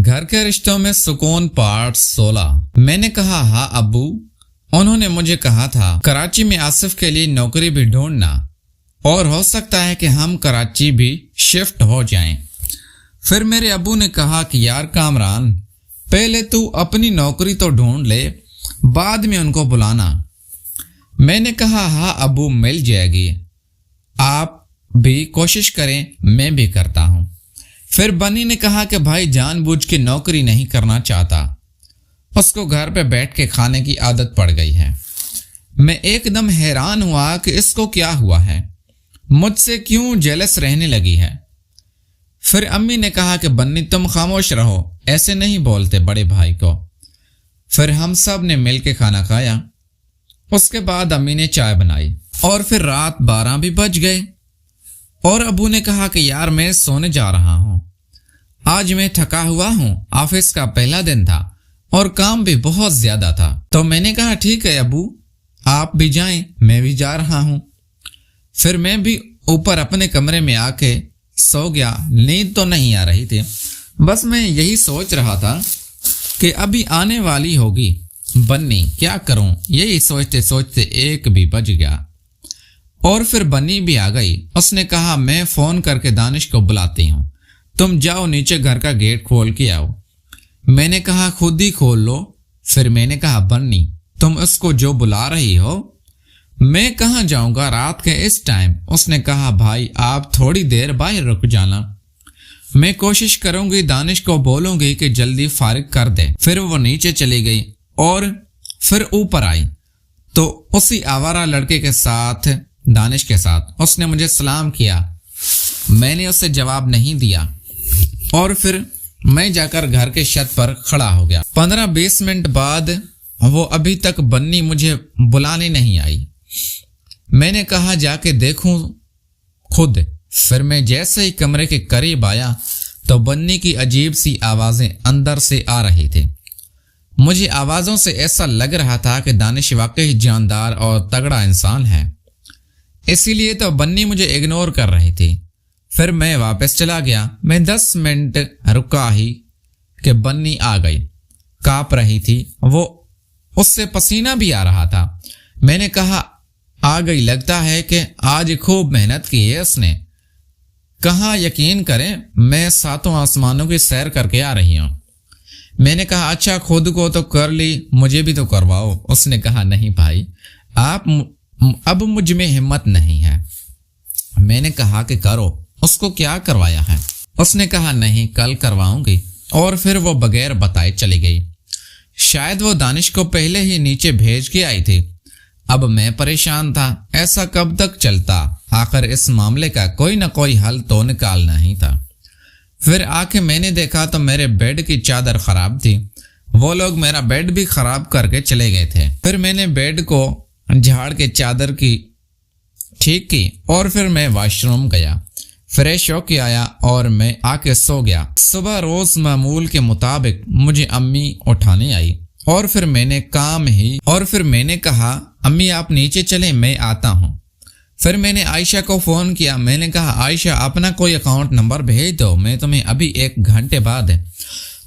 گھر کے رشتوں میں سکون پارٹ 16۔ میں نے کہا ہاں ابو، انہوں نے مجھے کہا تھا کراچی میں آصف کے لیے نوکری بھی ڈھونڈنا اور ہو سکتا ہے کہ ہم کراچی بھی شفٹ ہو جائیں۔ پھر میرے ابو نے کہا کہ یار کامران، پہلے تو اپنی نوکری تو ڈھونڈ لے، بعد میں ان کو بلانا۔ میں نے کہا ہاں ابو، مل جائے گی، آپ بھی کوشش کریں، میں بھی کرتا ہوں۔ پھر بنی نے کہا کہ بھائی جان بوجھ کے نوکری نہیں کرنا چاہتا، اس کو گھر پہ بیٹھ کے کھانے کی عادت پڑ گئی ہے۔ میں ایک دم حیران ہوا کہ اس کو کیا ہوا ہے، مجھ سے کیوں جیلس رہنے لگی ہے۔ پھر امی نے کہا کہ بنی تم خاموش رہو، ایسے نہیں بولتے بڑے بھائی کو۔ پھر ہم سب نے مل کے کھانا کھایا، اس کے بعد امی نے چائے بنائی اور پھر رات 12 بھی بج گئے اور ابو نے کہا کہ یار میں سونے جا رہا ہوں، آج میں تھکا ہوا ہوں، آفس کا پہلا دن تھا اور کام بھی بہت زیادہ تھا۔ تو میں نے کہا ٹھیک ہے ابو، آپ بھی جائیں، میں بھی جا رہا ہوں۔ پھر میں بھی اوپر اپنے کمرے میں آ کے سو گیا۔ نیند تو نہیں آ رہی تھی، بس میں یہی سوچ رہا تھا کہ ابھی آنے والی ہوگی بنی، کیا کروں، یہی سوچتے سوچتے 1 بھی بج گیا اور پھر بنی بھی آ گئی۔ اس نے کہا میں فون کر کے دانش کو بلاتی ہوں، تم جاؤ نیچے گھر کا گیٹ کھول کے آؤ۔ میں نے کہا خود ہی کھول لو۔ پھر میں نے کہا بنی تم اس کو جو بلا رہی ہو، میں کہاں جاؤں گا رات کے اس ٹائم۔ اس نے کہا بھائی آپ تھوڑی دیر باہر رک جانا، میں کوشش کروں گی، دانش کو بولوں گی کہ جلدی فارغ کر دے۔ پھر وہ نیچے چلی گئی اور پھر اوپر آئی تو اسی آوارہ لڑکے کے ساتھ، دانش کے ساتھ، اس نے مجھے سلام کیا، میں نے اسے جواب نہیں دیا اور پھر میں جا کر گھر کے چھت پر کھڑا ہو گیا۔ 15-20 منٹ بعد وہ ابھی تک بنی مجھے بلانے نہیں آئی۔ میں نے کہا جا کے دیکھوں خود۔ پھر میں جیسے ہی کمرے کے قریب آیا تو بنی کی عجیب سی آوازیں اندر سے آ رہی تھی۔ مجھے آوازوں سے ایسا لگ رہا تھا کہ دانش واقعی جاندار اور تگڑا انسان ہے، اسی لیے تو بنی مجھے اگنور کر رہی تھی۔ پھر میں واپس چلا گیا۔ میں 10 منٹ رکا ہی کہ بنی آ گئی، کانپ رہی تھی وہ، اس سے پسینہ بھی آ رہا تھا۔ میں نے کہا آ گئی، لگتا ہے کہ آج خوب محنت کی ہے اس نے۔ کہاں یقین کریں، میں 7 آسمانوں کی سیر کر کے آ رہی ہوں۔ میں نے کہا اچھا خود کو تو کر لی، مجھے بھی تو کرواؤ۔ اس نے کہا نہیں بھائی، اب مجھ میں ہمت نہیں ہے۔ میں نے کہا کہ کرو، اس کو کیا کروایا ہے؟ اس نے کہا نہیں، کل کرواؤں گی، اور پھر وہ بغیر بتائے چلی گئی۔ شاید وہ دانش کو پہلے ہی نیچے بھیج کے آئی تھی۔ اب میں پریشان تھا، ایسا کب تک چلتا؟ آخر اس معاملے کا کوئی نہ کوئی حل تو نکالنا ہی تھا۔ پھر آ کے میں نے دیکھا تو میرے بیڈ کی چادر خراب تھی، وہ لوگ میرا بیڈ بھی خراب کر کے چلے گئے تھے۔ پھر میں نے بیڈ کو جھاڑ کے چادر کی ٹھیک کی اور پھر میں واش روم گیا، فریش ہو کے آیا اور میں آ کے سو گیا۔ صبح روز معمول کے مطابق مجھے امی اٹھانے آئی اور پھر میں نے کہا امی آپ نیچے چلیں، میں آتا ہوں۔ پھر میں نے عائشہ کو فون کیا، میں نے کہا عائشہ اپنا کوئی اکاؤنٹ نمبر بھیج دو، میں تمہیں ابھی 1 گھنٹے بعد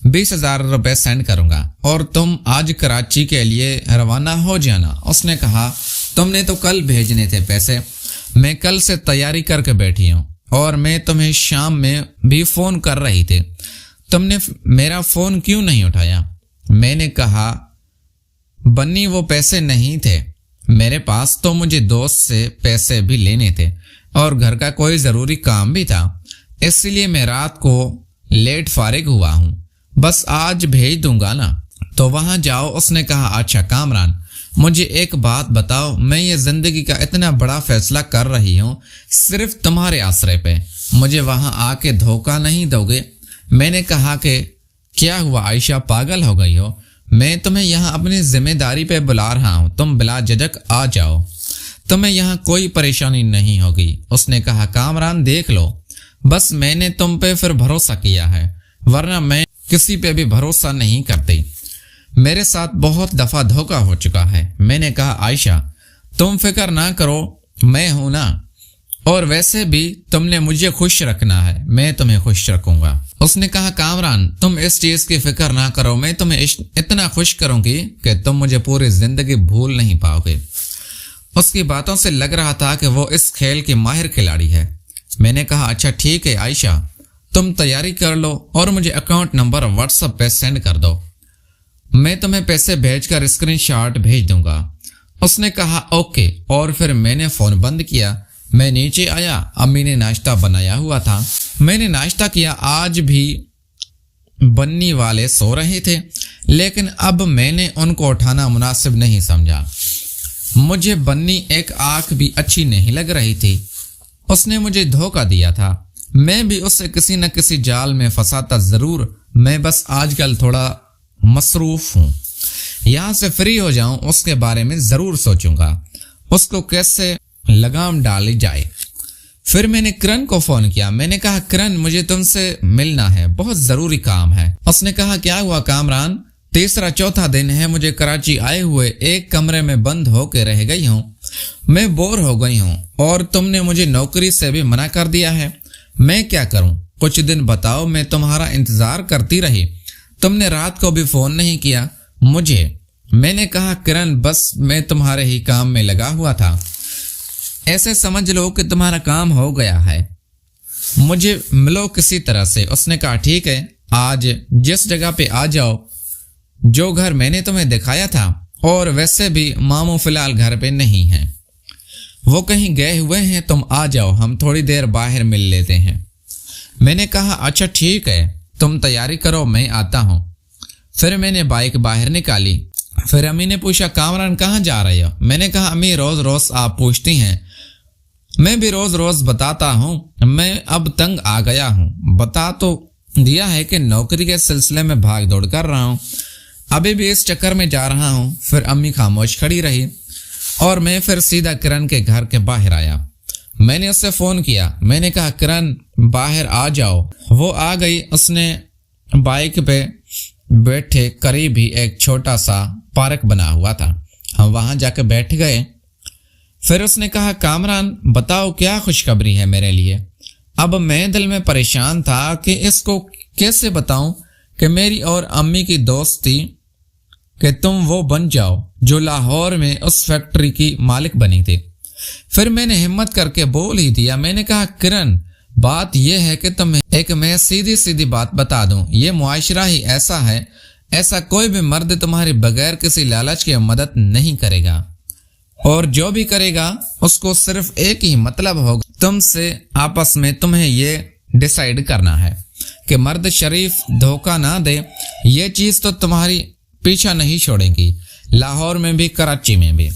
20,000 روپے سینڈ کروں گا اور تم آج کراچی کے لیے روانہ ہو جانا۔ اس نے کہا تم نے تو کل بھیجنے تھے پیسے، میں کل سے تیاری کر کے بیٹھی ہوں اور میں تمہیں شام میں بھی فون کر رہی تھی، تم نے میرا فون کیوں نہیں اٹھایا؟ میں نے کہا بنی وہ پیسے نہیں تھے میرے پاس، تو مجھے دوست سے پیسے بھی لینے تھے اور گھر کا کوئی ضروری کام بھی تھا، اس لیے میں رات کو لیٹ فارغ ہوا ہوں، بس آج بھیج دوں گا نا، تو وہاں جاؤ۔ اس نے کہا اچھا کامران مجھے ایک بات بتاؤ، میں یہ زندگی کا اتنا بڑا فیصلہ کر رہی ہوں صرف تمہارے آسرے پہ، مجھے وہاں آ کے دھوکہ نہیں دو گے؟ میں نے کہا کہ کیا ہوا عائشہ، پاگل ہو گئی ہو؟ میں تمہیں یہاں اپنی ذمہ داری پہ بلا رہا ہوں، تم بلا جھجک آ جاؤ، تمہیں یہاں کوئی پریشانی نہیں ہوگی۔ اس نے کہا کامران دیکھ لو، بس میں نے تم پہ پھر بھروسہ کیا ہے، ورنہ میں کسی پہ بھی بھروسہ نہیں کرتی، میرے ساتھ بہت دفعہ دھوکہ ہو چکا ہے۔ میں نے کہا عائشہ تم فکر نہ کرو، میں ہوں نا۔ اور ویسے بھی تم نے مجھے خوش رکھنا ہے، میں تمہیں خوش رکھوں گا۔ اس نے کہا کامران تم اس چیز کی فکر نہ کرو، میں تمہیں اتنا خوش کروں گی کہ تم مجھے پوری زندگی بھول نہیں پاؤ گے۔ اس کی باتوں سے لگ رہا تھا کہ وہ اس کھیل کی ماہر کھلاڑی ہے۔ میں نے کہا اچھا ٹھیک ہے عائشہ، تم تیاری کر لو اور مجھے اکاؤنٹ نمبر واٹس ایپ پہ سینڈ کر دو، میں تمہیں پیسے بھیج کر اسکرین شاٹ بھیج دوں گا۔ اس نے کہا اوکے، اور پھر میں نے فون بند کیا۔ میں نیچے آیا، امی نے ناشتہ بنایا ہوا تھا، میں نے ناشتہ کیا۔ آج بھی بننے والے سو رہے تھے، لیکن اب میں نے ان کو اٹھانا مناسب نہیں سمجھا۔ مجھے بنی ایک آنکھ بھی اچھی نہیں لگ رہی تھی، اس نے مجھے دھوکہ دیا تھا، میں بھی اسے کسی نہ کسی جال میں پھنساتا ضرور۔ میں بس آج کل تھوڑا مصروف ہوں، یہاں سے فری ہو جاؤں اس کے بارے میں ضرور سوچوں گا، اس کو کیسے لگام ڈالی جائے۔ پھر میں نے کرن کو فون کیا، میں نے کہا کرن مجھے تم سے ملنا ہے، بہت ضروری کام ہے۔ اس نے کہا کیا ہوا کامران؟ تیسرا چوتھا دن ہے مجھے کراچی آئے ہوئے، ایک کمرے میں بند ہو کے رہ گئی ہوں، میں بور ہو گئی ہوں، اور تم نے مجھے نوکری سے بھی منع کر دیا ہے، میں کیا کروں؟ کچھ دن بتاؤ، میں تمہارا انتظار کرتی رہی، تم نے رات کو بھی فون نہیں کیا مجھے۔ میں نے کہا کرن بس میں تمہارے ہی کام میں لگا ہوا تھا، ایسے سمجھ لو کہ تمہارا کام ہو گیا ہے، مجھے ملو کسی طرح سے۔ اس نے کہا ٹھیک ہے، آج جس جگہ پہ آ جاؤ، جو گھر میں نے تمہیں دکھایا تھا، اور ویسے بھی ماموں فی الحال گھر پہ نہیں ہیں، وہ کہیں گئے ہوئے ہیں، تم آ جاؤ، ہم تھوڑی دیر باہر مل لیتے ہیں۔ میں نے کہا اچھا ٹھیک ہے، تم تیاری کرو، میں آتا ہوں۔ پھر میں نے بائک باہر نکالی۔ پھر امی نے پوچھا کامران کہاں جا رہے ہو؟ میں نے کہا امی روز روز آپ پوچھتی ہیں، میں بھی روز روز بتاتا ہوں، میں اب تنگ آ گیا ہوں، بتا تو دیا ہے کہ نوکری کے سلسلے میں بھاگ دوڑ کر رہا ہوں، ابھی بھی اس چکر میں جا رہا ہوں۔ پھر امی خاموش کھڑی رہی، اور میں پھر سیدھا کرن کے گھر کے باہر آیا۔ میں نے اس سے فون کیا، میں نے کہا کرن باہر آ جاؤ، وہ آ گئی۔ اس نے بائک پہ بیٹھے قریب ہی ایک چھوٹا سا پارک بنا ہوا تھا، ہم وہاں جا کے بیٹھ گئے۔ پھر اس نے کہا کامران بتاؤ کیا خوشخبری ہے میرے لیے؟ اب میں دل میں پریشان تھا کہ اس کو کیسے بتاؤں کہ میری اور امی کی دوست تھی کہ تم وہ بن جاؤ جو لاہور میں اس فیکٹری کی مالک بنی تھی۔ پھر میں نے ہمت کر کے بول ہی دیا، میں نے کہا کرن بات یہ ہے کہ تمہیں ایک میں سیدھی بات بتا دوں، یہ معاشرہ ہی ایسا ہے، ایسا کوئی بھی مرد تمہارے بغیر کسی لالچ کی مدد نہیں کرے گا، اور جو بھی کرے گا اس کو صرف ایک ہی مطلب ہوگا تم سے آپس میں، تمہیں یہ ڈیسائیڈ کرنا ہے کہ مرد شریف دھوکہ نہ دے، یہ چیز تو تمہاری پیچھا نہیں چھوڑے گی، لاہور میں بھی کراچی میں بھی۔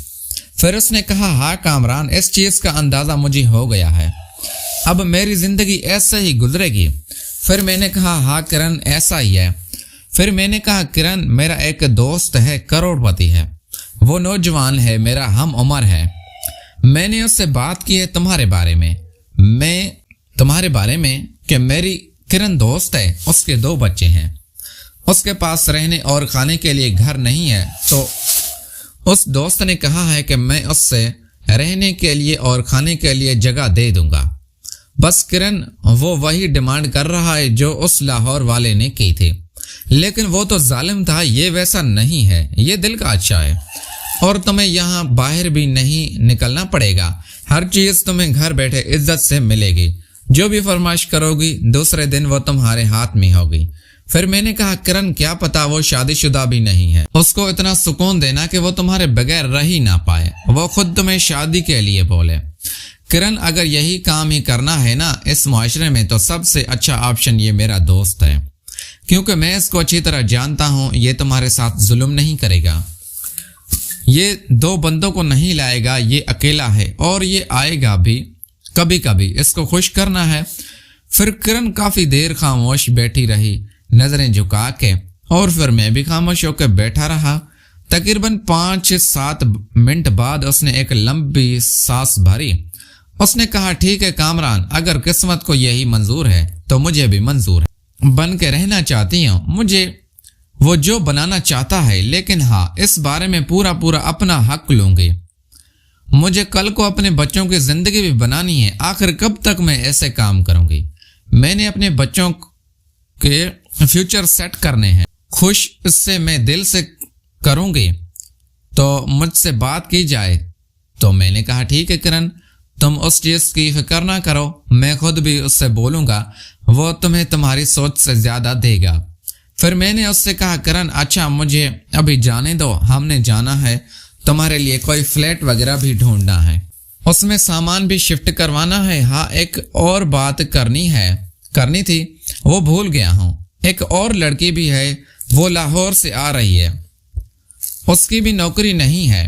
پھر اس نے کہا ہاں کامران اس چیز کا اندازہ مجھے ہو گیا ہے، اب میری زندگی ایسے ہی گزرے گی۔ پھر میں نے کہا ہاں کرن ایسا ہی ہے۔ پھر میں نے کہا کرن میرا ایک دوست ہے، کروڑ پتی ہے، وہ نوجوان ہے، میرا ہم عمر ہے، میں نے اس سے بات کی ہے تمہارے بارے میں کہ میری کرن دوست ہے، اس کے 2 بچے ہیں، اس کے پاس رہنے اور کھانے کے لیے گھر نہیں ہے، تو اس دوست نے کہا ہے کہ میں اس سے رہنے کے لیے اور کھانے کے لیے جگہ دے دوں گا۔ بس کرن وہ وہی ڈیمانڈ کر رہا ہے جو اس لاہور والے نے کی تھی، لیکن وہ تو ظالم تھا، یہ ویسا نہیں ہے، یہ دل کا اچھا ہے، اور تمہیں یہاں باہر بھی نہیں نکلنا پڑے گا، ہر چیز تمہیں گھر بیٹھے عزت سے ملے گی، جو بھی فرمائش کرو گی دوسرے دن وہ تمہارے ہاتھ میں ہوگی۔ پھر میں نے کہا کرن کیا پتا وہ شادی شدہ بھی نہیں ہے، اس کو اتنا سکون دینا کہ وہ تمہارے بغیر رہ ہی نہ پائے، وہ خود تمہیں شادی کے لیے بولے۔ کرن اگر یہی کام ہی کرنا ہے نا اس معاشرے میں، تو سب سے اچھا آپشن یہ میرا دوست ہے، کیونکہ میں اس کو اچھی طرح جانتا ہوں، یہ تمہارے ساتھ ظلم نہیں کرے گا، یہ 2 بندوں کو نہیں لائے گا، یہ اکیلا ہے، اور یہ آئے گا بھی کبھی کبھی، اس کو خوش کرنا ہے۔ پھر کرن کافی دیر خاموش بیٹھی رہی، نظریں جھکا کے، اور پھر میں بھی خاموش ہو کے بیٹھا رہا۔ تقریباً 5-7 منٹ بعد اس نے ایک لمبی سانس بھری، اس نے کہا ٹھیک ہے کامران، اگر قسمت کو یہی منظور ہے تو مجھے بھی منظور ہے، بن کے رہنا چاہتی ہوں، مجھے وہ جو بنانا چاہتا ہے، لیکن ہاں اس بارے میں پورا اپنا حق لوں گی، مجھے کل کو اپنے بچوں کی زندگی بھی بنانی ہے، آخر کب تک میں ایسے کام کروں گی؟ میں نے اپنے بچوں کے فیوچر سیٹ کرنے ہیں، خوش اس سے میں دل سے کروں گی تو مجھ سے بات کی جائے۔ تو میں نے کہا ٹھیک ہے کرن، تم اس چیز کی فکر نہ کرو، میں خود بھی اس سے بولوں گا، وہ تمہیں تمہاری سوچ سے زیادہ دے گا۔ پھر میں نے اس سے کہا کرن اچھا مجھے ابھی جانے دو، ہم نے جانا ہے، تمہارے لیے کوئی فلیٹ وغیرہ بھی ڈھونڈنا ہے، اس میں سامان بھی شفٹ کروانا ہے۔ ہاں ایک اور بات کرنی تھی وہ بھول گیا ہوں، ایک اور لڑکی بھی ہے، وہ لاہور سے آ رہی ہے، اس کی بھی نوکری نہیں ہے،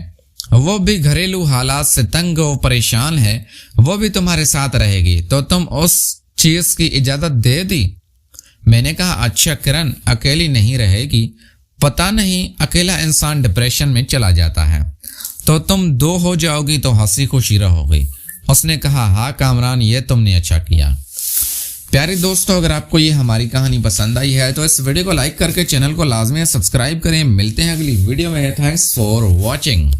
وہ بھی گھریلو حالات سے تنگ و پریشان ہے، وہ بھی تمہارے ساتھ رہے گی، تو تم اس چیز کی اجازت دے دی؟ میں نے کہا اچھا کرن اکیلی نہیں رہے گی، پتہ نہیں اکیلا انسان ڈپریشن میں چلا جاتا ہے، تو تم 2 ہو جاؤ گی تو ہنسی خوشی رہو گی۔ اس نے کہا ہاں کامران یہ تم نے اچھا کیا۔ پیارے دوستو، اگر آپ کو یہ ہماری کہانی پسند آئی ہے تو اس ویڈیو کو لائک کر کے چینل کو لازمی سبسکرائب کریں۔ ملتے ہیں اگلی ویڈیو میں، تھینکس فار واچنگ۔